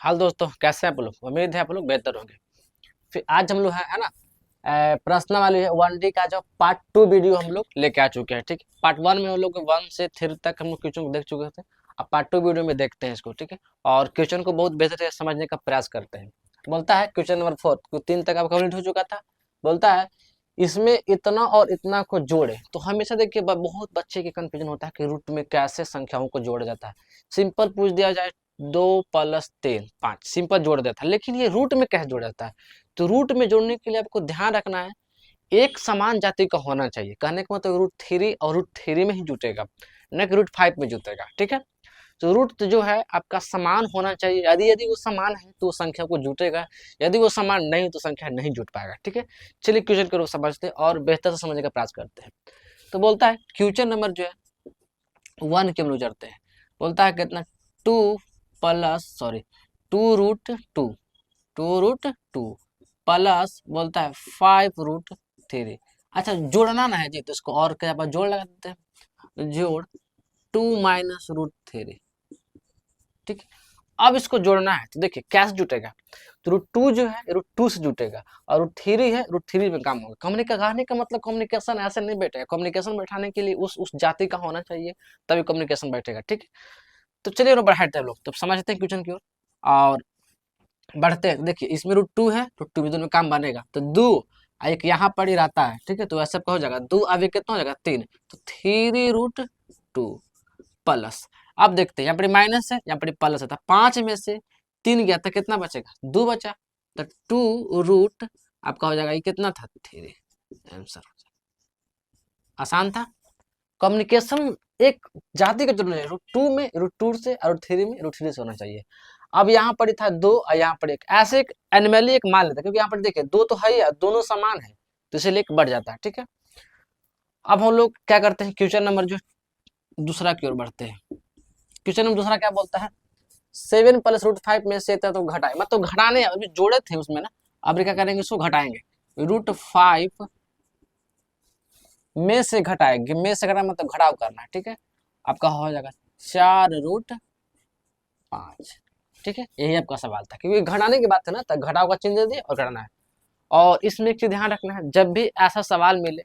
हाल दोस्तों, कैसे हैं आप लोग? उम्मीद है आप लोग बेहतर होंगे। फिर आज हम लोग है ना प्रश्न वाली है 1D का जो पार्ट 2 वीडियो हम लोग लेके आ चुके हैं। ठीक है, पार्ट 1 में हम लोग 1 से 3 तक हम लोग क्वेश्चन को देख चुके थे। अब पार्ट 2 वीडियो में देखते हैं इसको। ठीक है, और क्वेश्चन को बहुत बेहतर से समझने का प्रयास करते हैं। बोलता है क्वेश्चन नंबर 4 को 3 तक अब कंप्लीट हो चुका था। बोलता है इसमें इतना और इतना को जोड़े। तो हमेशा देखिए बहुत बच्चे के कंफ्यूजन होता है कि रूट में कैसे संख्याओं को जोड़ा जाता है। सिंपल पूछ दिया जाए 2 + 3 5 सिंपल जोड़ देता है, लेकिन ये रूट में कैसे जोड़ा जाता है? तो रूट में जोड़ने के लिए आपको ध्यान रखना है एक समान जाति का होना चाहिए। कहने का मतलब √3 और √3 में ही जुटेगा, न कि √5 में जुटेगा। ठीक है, तो रूट जो है आपका समान होना चाहिए। यदि यदि वो समान है तो संख्या को जुटेगा, यदि वो समान नहीं तो संख्या नहीं जुट पाएगा। ठीक है, चलिए क्वेश्चन को समझते हैं और बेहतर से समझने का प्रयास करते हैं। तो बोलता है क्वेश्चन नंबर जो है 1 के हम लोग चढ़ते हैं। बोलता है कितना 2 √2 प्लस बोलता है 5√3। अच्छा, जोड़ना ना है जी, तो इसको और क्या जोड़ लगा देते हैं। जोड़ 2 - √3। ठीक है, अब इसको जोड़ना है तो देखिए कैसे जुटेगा। तो √2 जो है √2 से जुटेगा और √3 है √3 में काम होगा। कहने का मतलब कम्युनिकेशन ऐसे नहीं बैठेगा। कम्युनिकेशन बैठाने के लिए उस जाति का होना चाहिए, तभी कम्युनिकेशन बैठेगा। ठीक है, तो चलिए बढ़ाते हैं लोग, तो समझते हैं क्वेश्चन की ओर और बढ़ते हैं। देखिए इसमें √2 है, √2 में दोनों में काम बनेगा तो 2 एक यहाँ पर ही रहता है। ठीक है, तो ऐसा हो जाएगा 2 अब कितना हो जाएगा 3, तो 3√2 प्लस। अब देखते हैं यहाँ पर माइनस है, यहाँ पर प्लस है, तो 5 में से 3 गया तो कितना बचेगा 2 बचा, तो 2 आपका हो जाएगा ये कितना था 3। आंसर आसान था। कम्युनिकेशन एक जाति का जरूर है, √2 में √2 से और √3 में √3 से होना चाहिए। अब यहाँ पर था 2 और यहाँ पर 1, ऐसे एक एनिमली एक मान लेते हैं, क्योंकि यहाँ पर देखिए 2 तो है ही, दोनों समान है, तो इसलिए एक बढ़ जाता है। ठीक है, अब हम लोग क्या करते हैं क्वेश्चन नंबर जो दूसरा की ओर बढ़ते हैं। क्वेश्चन नंबर दूसरा क्या बोलता है 7 + √5 में से तो घटाए, मतलब घटाने अभी जोड़े थे उसमें ना, अब क्या करेंगे इसको घटाएंगे। √5 में से घटाएंगे, में से घटाना मतलब घटाव करना है। ठीक है, आपका हो जाएगा 4√5। ठीक है, यही आपका सवाल था, क्योंकि घटाने की बात है ना, तो घटाव का चिन्ह दे दिया और घटाना है। और इसमें एक चीज ध्यान रखना है, जब भी ऐसा सवाल मिले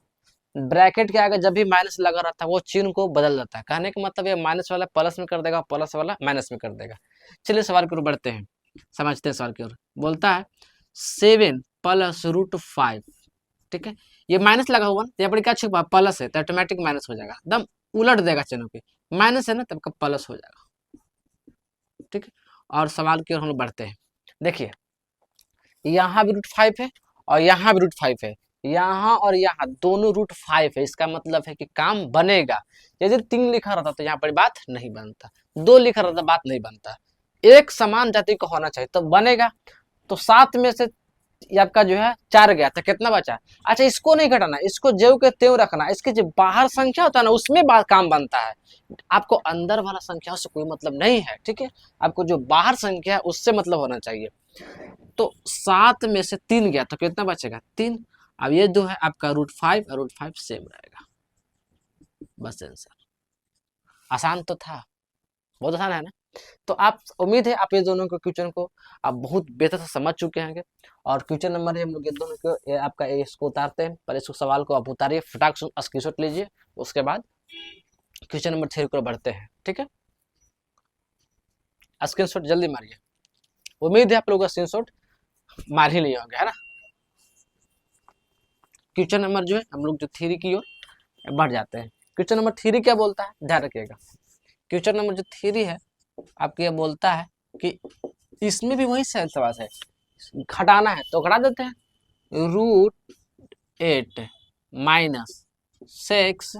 ब्रैकेट के आगे जब भी माइनस लगा रहता है वो चिन्ह को बदल देता है। कहने का मतलब ये माइनस वाला प्लस में कर देगा, प्लस वाला माइनस में कर देगा। चलिए सवाल की ओर बढ़ते हैं, समझते हैं सवाल की ओर। बोलता है 7 + √5। ठीक है, ये माइनस लगा हुआ, यहाँ पर क्या छुपा प्लस है, तो ऑटोमेटिक माइनस हो जाएगा, एकदम उलट देगा चिन्ह के। माइनस है ना, तब का प्लस हो जाएगा। ठीक है, और सवाल की ओर हम लोग बढ़ते हैं। देखिए यहाँ भी √5 है और यहाँ भी √5 है, यहाँ और यहाँ दोनों √5 है, इसका मतलब है कि काम बनेगा। यदि 3 लिखा रहता तो यहाँ पर बात नहीं बनता, 2 लिखा रहता बात नहीं बनता। एक समान जाति का होना चाहिए तो बनेगा। तो 7 में से ये आपका जो है 4 गया तो कितना बचा। अच्छा, इसको नहीं घटाना, इसको ज्यों के त्यों रखना। इसके जो बाहर संख्या होता है ना उसमें काम बनता है, आपको अंदर वाला संख्या से कोई मतलब नहीं है। ठीक है, आपको जो बाहर संख्या है उससे मतलब होना चाहिए। तो 7 में से 3 गया तो कितना बचेगा 3। अब ये जो है आपका √5 और √5 सेम रहेगा। बस आंसर आसान तो था, बहुत आसान है ना। तो आप उम्मीद है आप ये दोनों के क्वेश्चन को आप बहुत बेहतर से समझ चुके हैं। और क्वेश्चन नंबर हम लोग ये दोनों को आपका इसको उतारते हैं, पर इस सवाल को आप उतारिए, फटाक से स्क्रीनशॉट लीजिए, उसके बाद क्वेश्चन नंबर 3 को बढ़ते हैं। ठीक है, स्क्रीनशॉट जल्दी मारिए, उम्मीद है आप लोगों का स्क्रीनशॉट मार ही नहीं होगा, है ना। क्वेश्चन नंबर जो है हम लोग जो 3 की ओर बढ़ जाते हैं। क्वेश्चन नंबर 3 क्या बोलता है, ध्यान रखिएगा। क्वेश्चन नंबर जो 3 है आपको ये बोलता है कि इसमें भी वही सवाल है, घटाना है तो घटा देते हैं। √8 - 6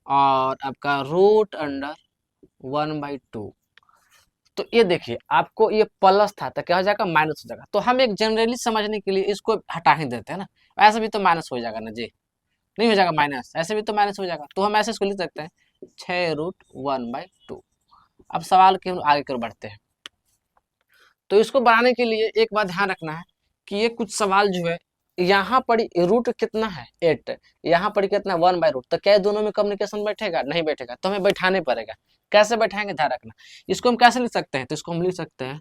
और आपका √1/2। तो ये देखिए आपको ये प्लस था तो क्या हो जाएगा माइनस हो जाएगा। तो हम एक जनरली समझने के लिए इसको हटा ही देते हैं ना, ऐसे भी तो माइनस हो जाएगा ना जी, नहीं हो जाएगा माइनस, ऐसे भी तो माइनस हो जाएगा। तो हम ऐसे इसको लिख सकते हैं 6√1/2। अब सवाल के हम आगे कर बढ़ते हैं। तो इसको बनाने के लिए एक बात ध्यान रखना है कि ये कुछ सवाल जो है यहाँ पर रूट कितना है 8, यहाँ पर कितना 1/√, तो क्या दोनों में कम्युनिकेशन बैठेगा, नहीं बैठेगा, तो हमें बैठाने पड़ेगा। कैसे बैठाएंगे ध्यान रखना। इसको हम कैसे लिख सकते हैं, तो इसको हम लिख सकते हैं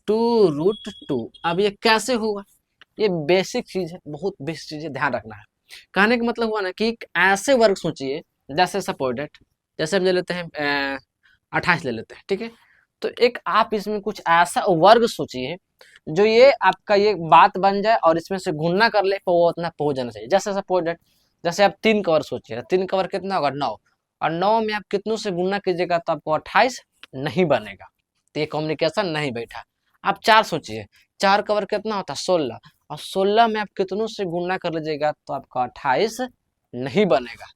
2√2। अब ये कैसे हुआ, ये बेसिक चीज है, बहुत बेसिक चीज है, ध्यान रखना है। कहने का मतलब हुआ ना कि एक ऐसे वर्ग सोचिए, जैसे सपोज दैट, जैसे हम ले लेते हैं 28 ले लेते हैं, ठीक है। तो एक आप इसमें कुछ ऐसा वर्ग सोचिए जो ये आपका ये बात बन जाए और इसमें से गुणा कर ले, तो वो उतना पहुंच जाना चाहिए। जैसे सपोज दैट, जैसे आप 3 का वर्ग सोचिए, 3 का वर्ग कितना होगा 9, और 9 में आप कितनों से गुणा कीजिएगा तो आपको 28 नहीं बनेगा, तो ये कम्युनिकेशन नहीं बैठा। आप 4 सोचिए, 4 का वर्ग कितना होता है 16, और 16 में आप कितनों से गुणा कर लीजिएगा तो आपका 28 नहीं बनेगा।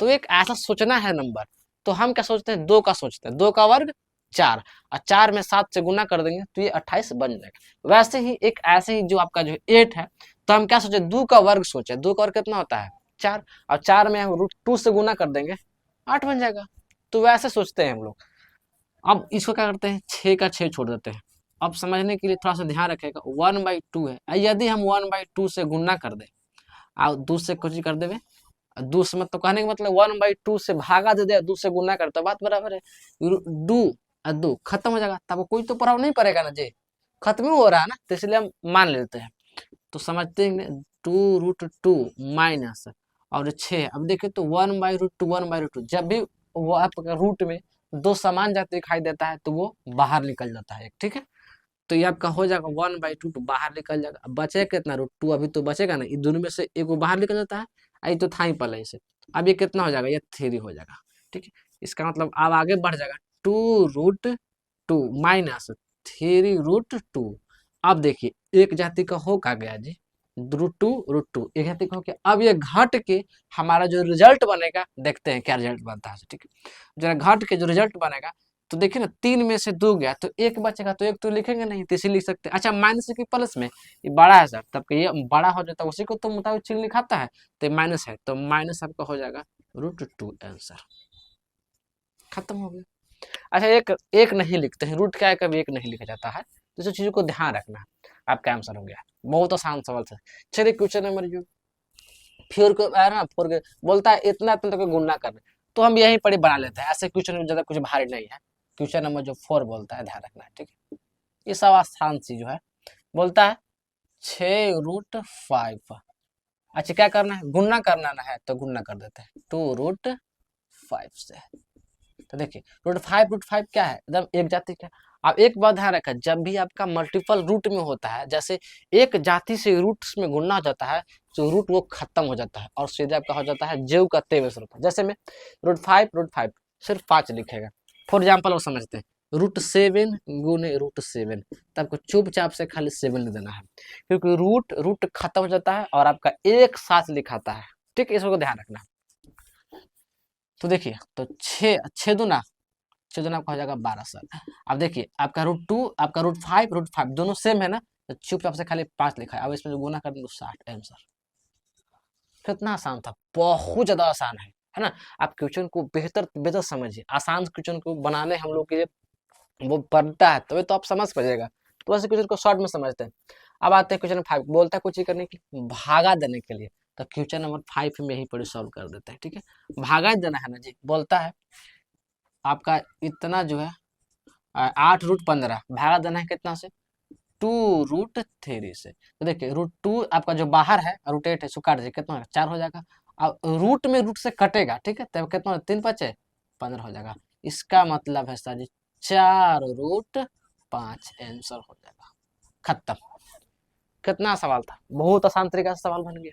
तो एक ऐसा सोचना है नंबर। तो हम क्या सोचते हैं, 2 का सोचते हैं, 2 का वर्ग 4, और 4 में 7 से गुना कर देंगे तो ये 28 बन जाएगा। वैसे ही एक ऐसे ही जो आपका जो 8 है, तो हम क्या सोचे, 2 का वर्ग सोचे, 2 का वर्ग कितना होता है 4, और 4 में हम √2 से गुना कर देंगे 8 बन जाएगा। तो वैसे सोचते हैं हम लोग। अब इसको क्या करते हैं, 6 का 6 छोड़ देते हैं। अब समझने के लिए थोड़ा सा ध्यान रखेगा, 1/2 है, यदि हम 1/2 से गुना कर दे और 2 से कुछ कर देवे, 2 से मतलब कहने का मतलब 1/2 से भागा दे दे, 2 से गुना करता, बात बराबर है। 2 खत्म हो जाएगा, तब कोई तो प्रभाव नहीं पड़ेगा ना जी, खत्म ही हो रहा है ना, तो इसलिए हम मान लेते हैं। तो समझते हैं 2√2 माइनस और 6। अब देखिए तो 1/√2 1/√2, जब भी वो आपका रूट में 2 समान जाते दिखाई देता है तो वो बाहर निकल जाता है, ठीक है। तो ये आपका हो जाएगा 1/2 तो बाहर निकल जाएगा। अब बचेगा कितना, √2 अभी तो बचेगा ना, इन दोनों में से एक वो बाहर निकल जाता है, ये तो था ही पहले इसे। अब ये कितना हो जाएगा, ये 3 हो जाएगा, ठीक है। इसका मतलब अब आगे बढ़ जाएगा 2√2 माइनस 3√2। अब देखिए एक जाति का हो का गया जी, √2 एक जाति का हो गया। अब ये घट के हमारा जो रिजल्ट बनेगा, देखते हैं क्या रिजल्ट बनता है, ठीक है। जरा घट के जो रिजल्ट बनेगा, तो देखिए ना 3 में से 2 गया तो 1 बचेगा, तो 1 तो लिखेंगे नहीं, तो इसे लिख सकते हैं। अच्छा माइनस की प्लस में ये बड़ा है सर, तब ये बड़ा हो जाता है, उसी को तो मुताबिक चिन्ह लिखाता है, तो माइनस है, तो माइनस आपका हो जाएगा √2 आंसर, खत्म हो गया। अच्छा एक एक नहीं लिखते हैं, रूट क्या है कभी एक नहीं लिखा जाता है, तो इस चीजों को ध्यान रखना है। आपका आंसर हो गया, बहुत आसान सवाल था। चलिए क्वेश्चन नंबर जो फिर को है ना, फोर बोलता है इतना इतना तक गुणा करना, तो हम यहीं पर ही बना लेते हैं, ऐसे क्वेश्चन ज्यादा कुछ भारी नहीं है। क्वेश्चन नंबर जो 4 बोलता है, ध्यान रखना है, ठीक है। ये सब आसान चीज जो है, बोलता है 6√5। अच्छा क्या करना है, गुणा करना ना है, तो गुणा कर देते हैं 2√5 से। तो देखिए √5 क्या है, एकदम एक जाति का। अब एक बात ध्यान रखा, जब भी आपका मल्टीपल रूट में होता है, जैसे एक जाति से रूट में गुणा हो जाता है, तो रूट वो खत्म हो जाता है और सीधे आपका हो जाता है जेव का तेव स्वरूप। जैसे में √5 सिर्फ 5 लिखेगा, फॉर एग्जाम्पल वो समझते हैं √7 गुने √7, तो आपको चुपचाप से खाली 7 लिख देना है, क्योंकि रूट रूट खत्म हो जाता है और आपका एक साथ लिखाता है, ठीक है, इसको ध्यान रखना। तो देखिए तो 6 6 दूना आपका हो जाएगा 12 सर। अब देखिए आपका √2 आपका √5 दोनों सेम है ना, तो चुपचाप से खाली 5 लिखा है। अब इसमें जो गुना कर देंगे 60 आंसर। कितना आसान था, बहुत ज्यादा आसान है ना। आप क्वेश्चन को बेहतर बेहतर समझिए, आसान क्वेश्चन को बनाने हम लोग के वो पढ़ता है तभी तो आप समझ पाइएगा। तो वैसे क्वेश्चन को शॉर्ट में समझते हैं। अब आते हैं क्वेश्चन नंबर 5, बोलता है कुछ ही करने के लिए, भागा देने के लिए। तो क्वेश्चन नंबर 5 में यही पर सॉल्व कर देते हैं, ठीक है। भागा देना है ना जी, बोलता है आपका इतना जो है 8√15 भागा देना है कितना से, 2√3 से। तो देखिए √2 आपका जो बाहर है, √8 है, सो काट दीजिए, कितना होगा 4 हो जाएगा। अब रूट में रूट से कटेगा, ठीक है, तब कितना 3 बचे 15 हो जाएगा। इसका मतलब है सर जी 4√5 आंसर हो जाएगा, खत्म। कितना सवाल था, बहुत आसान तरीका से सवाल बन गया।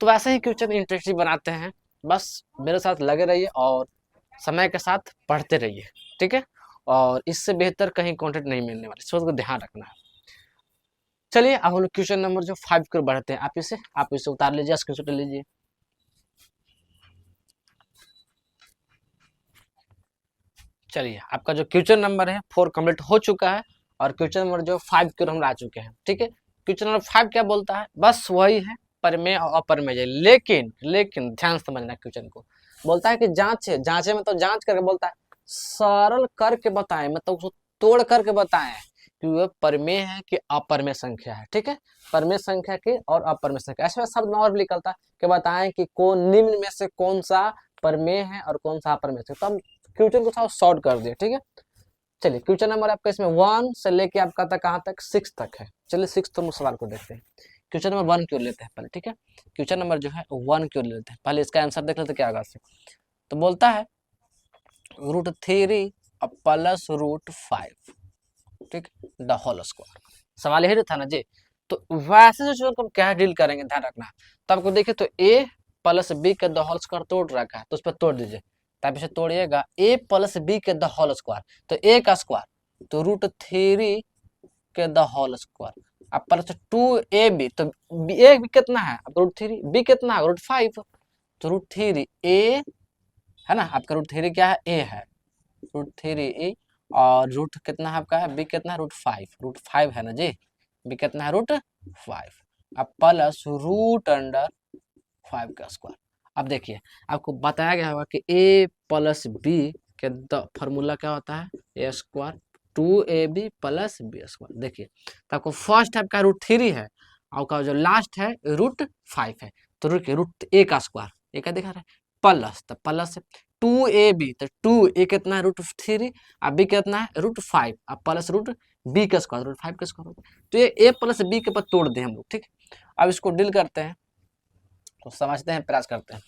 तो वैसे ही क्वेश्चन इंटरेस्टिंग बनाते हैं, बस मेरे साथ लगे रहिए और समय के साथ पढ़ते रहिए, ठीक है। और इससे बेहतर कहीं कंटेंट नहीं मिलने वाला, इस बात को ध्यान रखना है। चलिए अब हम लोग क्वेश्चन नंबर जो 5 को बढ़ते हैं। आप इसे उतार लीजिए, स्क्रीनशॉट लीजिए। चलिए आपका जो क्वेश्चन नंबर है 4 कंप्लीट हो चुका है, और क्वेश्चन नंबर जो 5 की ओर हम आ चुके हैं, ठीक है। क्वेश्चन नंबर 5 क्या बोलता है, बस वही है परमेय और अपरमेय, लेकिन लेकिन ध्यान से समझना क्वेश्चन को। बोलता है कि जांचे जांचे में तो जांच करके बोलता है, सरल करके बताएं, मतलब उसको तोड़ करके बताएं कि वह परमेय है कि अपरमेय संख्या है, ठीक है। परमेय संख्या की और अपरमेय संख्या, ऐसे शब्द में और भी निकलता है कि बताएं कि कौन निम्न में से कौन सा परमेय है और कौन सा अपरमेय है। तो हम क्वेश्चन को थोड़ा शॉर्ट कर दिया, ठीक है। चलिए क्वेश्चन नंबर आपका इसमें 1 से लेके आपका तक कहाँ तक 6 तक है। चलिए 6 तो सवाल को देखते हैं। क्वेश्चन नंबर 1 की ओर लेते हैं पहले, ठीक है। क्वेश्चन नंबर जो है 1 की ओर लेते हैं, पहले इसका आंसर देख लेते हैं क्या होगा इससे। तो बोलता है √3 प्लस √5, ठीक, द होल स्क्वायर। सवाल यही था ना जी। तो वैसे सिचुएशन को क्या डील करेंगे, ध्यान रखना। तो आपको देखिए तो a प्लस बी के द होल स्क्वायर तोड़ रखा है, तो उस पर तोड़ दीजिए। तब इसे तोड़िएगा a प्लस बी के द होल स्क्वायर, तो a का स्क्वायर, तो √3 के द होल स्क्वायर, अब प्लस 2ab, तो a भी कितना है अब √3, b कितना है √5, तो √3 a है ना, आपका √3 क्या है a है, √3 a, और रूट कितना है आपका है b कितना है √5 है ना जी, b कितना है √5, अब प्लस √5 का स्क्वायर। अब देखिए आपको बताया गया होगा कि a प्लस बी के फॉर्मूला क्या होता है, a square 2ab plus B square. देखिए तो आपको फर्स्ट आपका √3 है और का जो लास्ट है √5 है, तो √a का स्क्वायर, a का दिखा रहा है, प्लस, तो प्लस 2ab, तो 2a कितना है √3, अब b कितना है √5, अब प्लस √b का स्क्वायर, √5 का स्क्वायर होगा। तो ये a प्लस b के पास तोड़ दें हम लोग, ठीक। अब इसको डील करते हैं, तो समझते हैं, प्रयास करते हैं।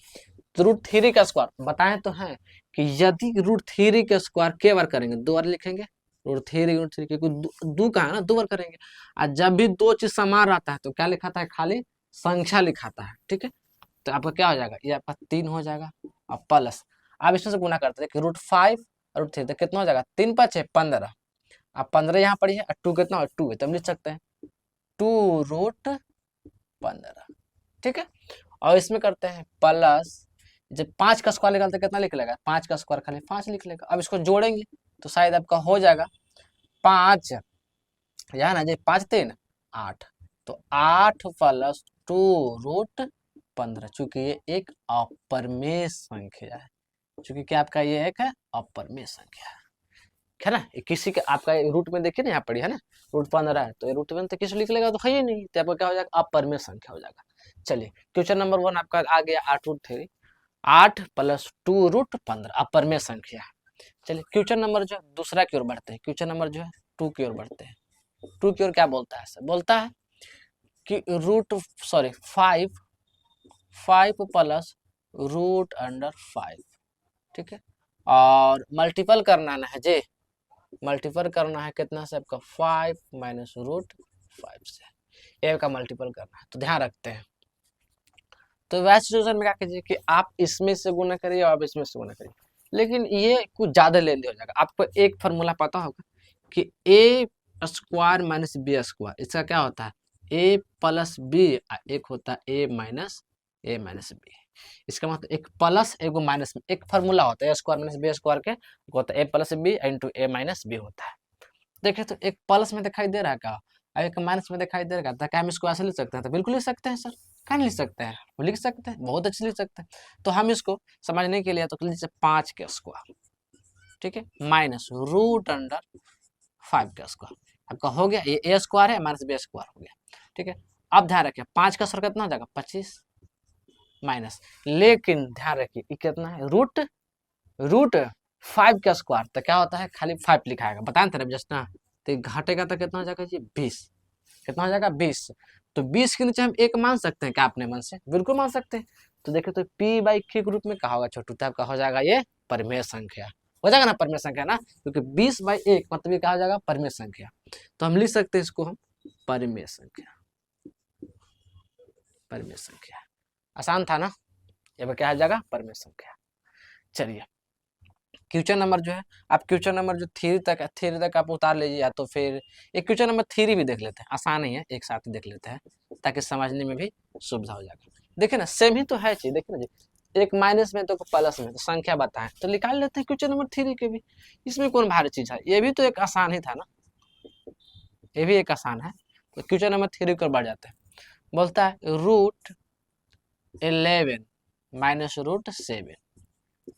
तो √3 का स्क्वायर बताएं तो है कि यदि √3 का स्क्वायर के बार करेंगे, 2 बार लिखेंगे, √3 क्योंकि दो का है ना, 2 बार करेंगे। और जब भी दो चीज समान रहता है तो क्या लिखाता है, खाली संख्या लिखाता है, ठीक है। तो आपका क्या हो जाएगा, ये आपका 3 हो जाएगा, और प्लस, अब इसमें से गुना करते हैं कि √5 और √3, तो कितना हो जाएगा, 3 × 5 = 15, अब 15 यहाँ पर है, और 2 कितना, और 2 है, तो हम लिख सकते हैं 2√15, ठीक है। और इसमें करते हैं प्लस, जब 5 का स्क्वायर निकालते कितना लिख लेगा, 5 का स्क्वायर खाली 5 लिख लेगा। अब इसको जोड़ेंगे तो शायद आपका हो जाएगा 5, यहाँ ना जी 5 × 3 = 8, तो 8 प्लस 2√15, चूंकि ये एक अपरिमेय संख्या है, चूंकि क्या आपका ये एक है अपरिमेय संख्या है ना। किसी के आपका रूट में देखिए ना, यहाँ पड़ी है ना √15 है, तो रूट में तो किसी लिख लेगा तो है ही नहीं, तो आपका क्या हो जाएगा, अपरिमेय संख्या हो जाएगा। चलिए क्वेश्चन नंबर 1 आपका आ गया 8√3, 8 प्लस 2√15 अपरिमेय संख्या। चलिए क्वेश्चन नंबर जो दूसरा की ओर बढ़ते हैं, क्वेश्चन नंबर जो है 2 की ओर बढ़ते हैं। 2 की ओर क्या बोलता है, सर बोलता है कि 5 प्लस √5, ठीक है, और मल्टीपल करना है जी, मल्टीपल करना है कितना से, आपका 5 माइनस √5 से, ए का मल्टीपल करना है। तो ध्यान रखते हैं, तो वैसे सिचुएशन में क्या कीजिए कि आप इसमें से गुना करिए और आप इसमें से गुना करिए, लेकिन ये कुछ ज्यादा लेंदी हो जाएगा। आपको एक फार्मूला पता होगा कि a square minus B square, इसका क्या होता है, a प्लस बी, एक होता है a माइनस बी। इसका मतलब एक प्लस एक माइनस, एक फार्मूला होता है a square minus B square के, होता है a plus B into a minus B होता है। देखिए तो एक प्लस में दिखाई दे रहा है क्या, और एक माइनस में दिखाई दे रहा है, क्या हम इसको ऐसे लिख सकते हैं, तो बिल्कुल लिख सकते हैं सर, क्या लिख सकते हैं, वो लिख सकते हैं, बहुत अच्छे लिख सकते हैं। तो हम इसको समझने के लिए तो लीजिए 5 के स्क्वायर, ठीक है, माइनस √5 का स्क्वायर, आपका हो गया, ये a स्क्वायर है माइनस बी स्क्वायर हो गया, ठीक है। अब ध्यान रखिए 5 का स्क्वायर कितना हो जाएगा 25, माइनस, लेकिन ध्यान रखिए ये कितना है, √5 का स्क्वायर, तो क्या होता है, खाली 5 लिखाएगा, बताएं तरफ जस्ट ना, तो घटेगा तो कितना हो जाएगा जी 20, कितना हो जाएगा 20, तो 20 के नीचे हम 1 मान सकते हैं क्या, अपने मन से बिल्कुल मान सकते हैं। तो देखिए तो p/q के रूप में कहा होगा छोटू, तब का हो जाएगा ये परिमेय संख्या, हो जाएगा ना परिमेय संख्या ना, क्योंकि 20/1 मतलब ये कहा हो जाएगा परिमेय संख्या। तो हम लिख सकते हैं इसको हम परिमेय संख्या, परिमेय संख्या, आसान था ना, ये क्या हो जाएगा परिमेय संख्या। चलिए क्वेश्चन नंबर जो है, आप क्वेश्चन नंबर जो 3 तक आप उतार लीजिए, या तो फिर एक क्वेश्चन नंबर 3 भी देख लेते हैं, आसान ही है, एक साथ ही देख लेते हैं ताकि समझने में भी सुविधा हो जाएगा। देखिए ना सेम ही तो है चीज, देखिए ना जी, एक माइनस में तो प्लस में, तो संख्या बताएं तो निकाल लेते हैं क्वेश्चन नंबर 3 के भी, इसमें कौन भारी चीज है, ये भी तो एक आसान ही था ना, ये भी एक आसान है। तो क्वेश्चन नंबर 3 पर बढ़ जाते हैं, बोलता है √11 माइनस √7,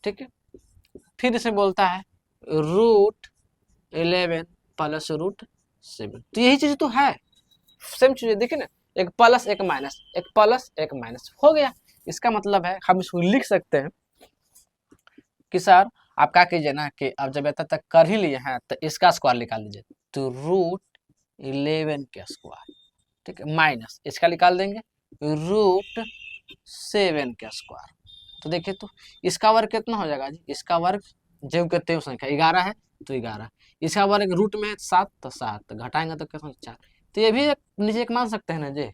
ठीक है, फिर इसे बोलता है √11 प्लस √7, तो यही चीज तो है, सेम चीज देखिए ना, एक प्लस एक माइनस, एक प्लस एक माइनस हो गया। इसका मतलब है हम इसको लिख सकते हैं कि सर आप क्या कीजिए ना कि अब जब इतना तक कर ही लिए हैं तो इसका स्क्वायर निकाल लीजिए, तो √11 का स्क्वायर, ठीक है, माइनस इसका निकाल देंगे √7 का स्क्वायर। तो देखिए तो इसका वर्ग कितना हो जाएगा जी, इसका वर्ग जो कहते हैं संख्या 11 है तो 11, इसका वर्ग रूट में है 7 तो 7 घटाएंगे तो कितना 4। तो ये भी एक नीचे एक मान सकते हैं ना जी,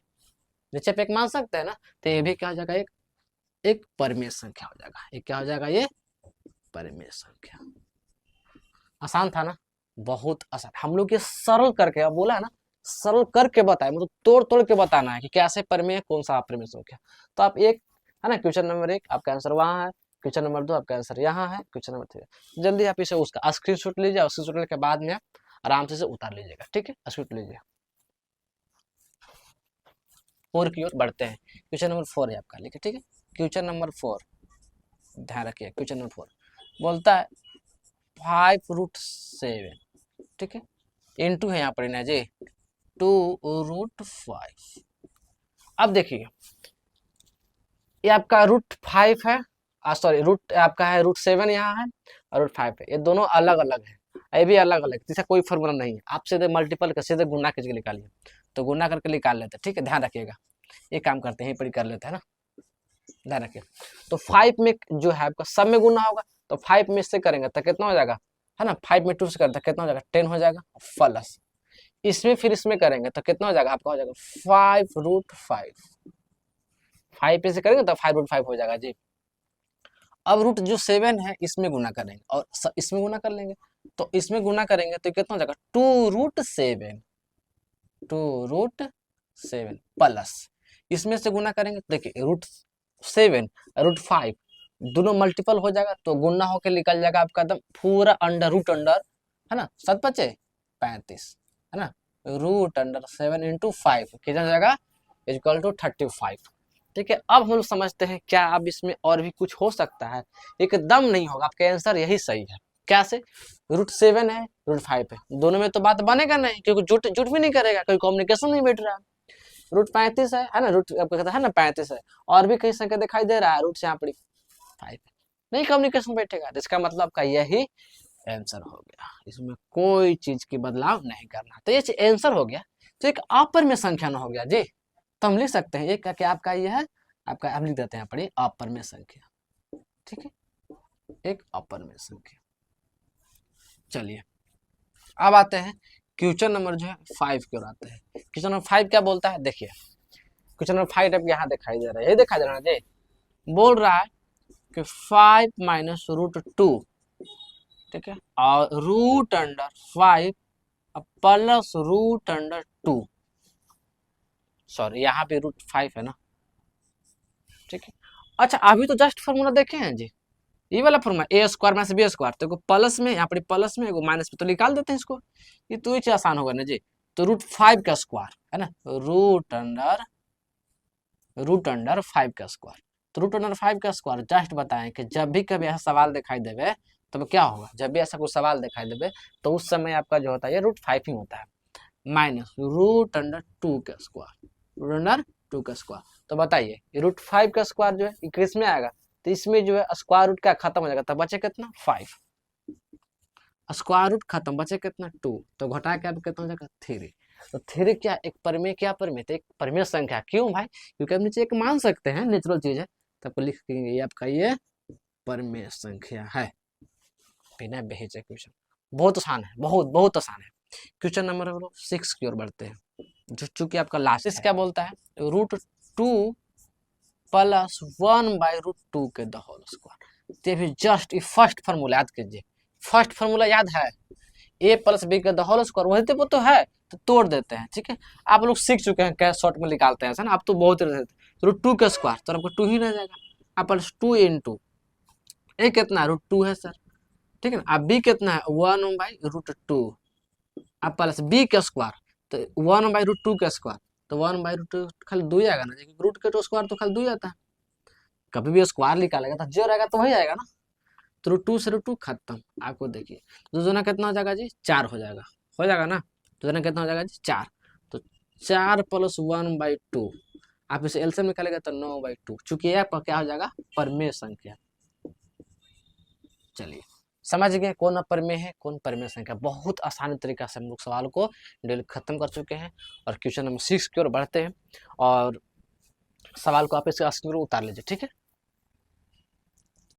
नीचे पे एक मान सकते हैं ना, तो ये भी क्या हो जाएगा, एक परिमेय संख्या हो जाएगा। ये क्या हो जाएगा, ये परिमेय संख्या। आसान था ना, बहुत आसान। हम लोग ये सरल करके, अब बोला है ना सरल करके बताए, मतलब तोड़ तोड़ के बताना है कि कैसे परिमेय कौन सा अपरिमेय संख्या। तो आप एक है ना, क्वेश्चन नंबर 1 आपका आंसर वहां है, क्वेश्चन नंबर 2 आपका आंसर यहाँ है, क्वेश्चन नंबर 3 जल्दी आप इसे उसका स्क्रीनशॉट लीजिए, और स्क्रीनशॉट लेने के बाद में आप आराम से इसे उतार लीजिएगा, ठीक है, स्क्रीनशॉट लीजिए। 4 की ओर बढ़ते हैं। क्वेश्चन नंबर 4 है आपका, लिखिए, ठीक है। क्वेश्चन नंबर 4 ध्यान रखिए, क्वेश्चन नंबर 4 बोलता है 5√7, ठीक है, इंटू है यहाँ पर ना जी 2√5। अब देखिए ये आपका √5 है, सॉरी रूट आपका है √7 यहाँ है और √5 है, ये दोनों अलग अलग है, ये भी अलग अलग, इसका कोई फॉर्मूला नहीं है। आप सीधे मल्टीपल कर सीधे गुना करके निकालिए, तो गुना करके निकाल लेते हैं, ठीक है, ध्यान रखिएगा। एक काम करते हैं, यहीं पर कर लेते हैं ना, ध्यान रखिए। तो 5 में जो है आपका सब में गुना होगा, तो 5 में से करेंगे तो कितना हो जाएगा, है ना, 5 में 2 से करते कितना हो जाएगा 10 हो जाएगा, प्लस इसमें फिर इसमें करेंगे तो कितना हो जाएगा आपका, हो जाएगा 5√5, 5 पे से करेंगे तो 5√5 हो जाएगा जी। अब रूट जो 7 है इसमें गुना करेंगे और इसमें गुना कर लेंगे, तो इसमें गुना करेंगे तो कितना हो जाएगा 2√7, 2√7 प्लस इसमें से गुना करेंगे, देखिए √7 √5 दोनों मल्टीपल हो जाएगा, तो गुना होकर निकल जाएगा आपका एकदम पूरा अंडर रूट अंडर, है ना, 7×5 = 35, है ना, √7 × 5 कितना हो जाएगा इक्वल टू 35, ठीक है। अब हम लोग समझते हैं क्या अब इसमें और भी कुछ हो सकता है, एकदम नहीं होगा, आपका आंसर यही सही है। कैसे, √7 है √5 है, दोनों में तो बात बनेगा नहीं, क्योंकि जुट जुट भी नहीं करेगा, कोई कम्युनिकेशन नहीं बैठ रहा। √35 है ना, रूट आपका कहता है ना 35 है, और भी कई संख्या दिखाई दे रहा है, रूट से यहाँ पर 5 नहीं कम्युनिकेशन बैठेगा, तो इसका मतलब आपका यही आंसर हो गया, इसमें कोई चीज की बदलाव नहीं करना। तो ये आंसर हो गया, तो एक अपरिमेय संख्या ना हो गया जी, तो हम लिख सकते हैं एक क्या आपका ये है, आपका हम लिख देते हैं पढ़िए अपरिमेय संख्या, ठीक है, एक अपरिमेय संख्या। चलिए अब आते हैं क्वेश्चन नंबर जो है 5 की ओर आते हैं। क्वेश्चन नंबर 5 क्या बोलता है, देखिए क्वेश्चन नंबर 5 अब यहाँ दिखाई दे रहा है, ये दिखाई दे रहा है जी, बोल रहा है कि 5 - √2, ठीक है, और √5 प्लस √2, सॉरी यहाँ पे √5 है ना, ठीक है। अच्छा अभी तो जस्ट फॉर्मूला देखे हैं जी, ये वाला फॉर्मूला a² - b², तो प्लस में यहाँ पर प्लस में एगो माइनस में, तो निकाल देते हैं इसको, ये तो ये आसान होगा ना जी। तो √5 का स्क्वायर है ना, √5 का स्क्वायर, तो √5 का स्क्वायर जस्ट बताएं कि जब भी कभी ऐसा सवाल दिखाई देवे तब क्या होगा, जब भी ऐसा कुछ सवाल दिखाई देवे तो उस समय आपका जो होता है ये √5 ही होता है, माइनस √2 का स्क्वायर, √2 का स्क्वायर। तो बताइए ये √5 का स्क्वायर जो है किस में आएगा, तो इसमें जो है स्क्वायर रूट का खत्म हो जाएगा, तब बचे कितना 5, स्क्वायर रूट खत्म बचे कितना 2, तो घटा के अब कितना हो जाएगा 3। तो 3 क्या एक परिमेय, क्या परिमेय, तो एक परिमेय संख्या, क्यों भाई, क्योंकि आप नीचे एक मान सकते हैं, नेचुरल चीज है, तो आपको लिख देंगे ये आपका ये परिमेय संख्या है, बिना बेहिचक क्वेश्चन, बहुत आसान है, बहुत बहुत आसान है। क्वेश्चन नंबर 6 की ओर बढ़ते हैं, जो चूंकि आपका लास्ट है। क्या बोलता है, √2 प्लस 1/√2 के द होल स्क्वायर, ये भी जस्ट ये फर्स्ट फार्मूला याद कीजिए, फर्स्ट फार्मूला याद है, a + b का द होल स्क्वायर, वही तो है, तो तोड़ देते हैं, ठीक है। आप लोग सीख चुके हैं क्या शॉर्ट में निकालते हैं ऐसा ना, आप तो बहुत √2 का स्क्वायर तो आपको 2 ही रह जाएगा, आप +2 × a कितना √2 है सर, ठीक है ना, अब b कितना है 1/√2, अब प्लस b का स्क्वायर, तो 1/√2 का स्क्वायर, तो 1/√2 खाली 2 ही आएगा ना, रूट के स्क्वायर तो खाली 2 ही आता है, कभी भी स्क्वायर निकालेगा तो जो रहेगा तो वही आएगा ना, तो √2 से √2 खत्म। आपको देखिए तो दोनों कितना हो जाएगा जी 4 हो जाएगा ना, तो दोनों कितना हो जाएगा जी 4, तो 4 + 1/2, आप इसे एलसीएम निकालेगा तो 9/2, चूंकि यह क्या हो जाएगा परिमेय संख्या। चलिए समझ गए कौन अपरिमेय है कौन परिमेय संख्या। बहुत आसानी तरीका से हम लोग सवाल को डिटेल खत्म कर चुके हैं। और क्वेश्चन नंबर 6 की ओर बढ़ते हैं और सवाल को आप इसके स्क्रीन पर उतार लीजिए, ठीक है।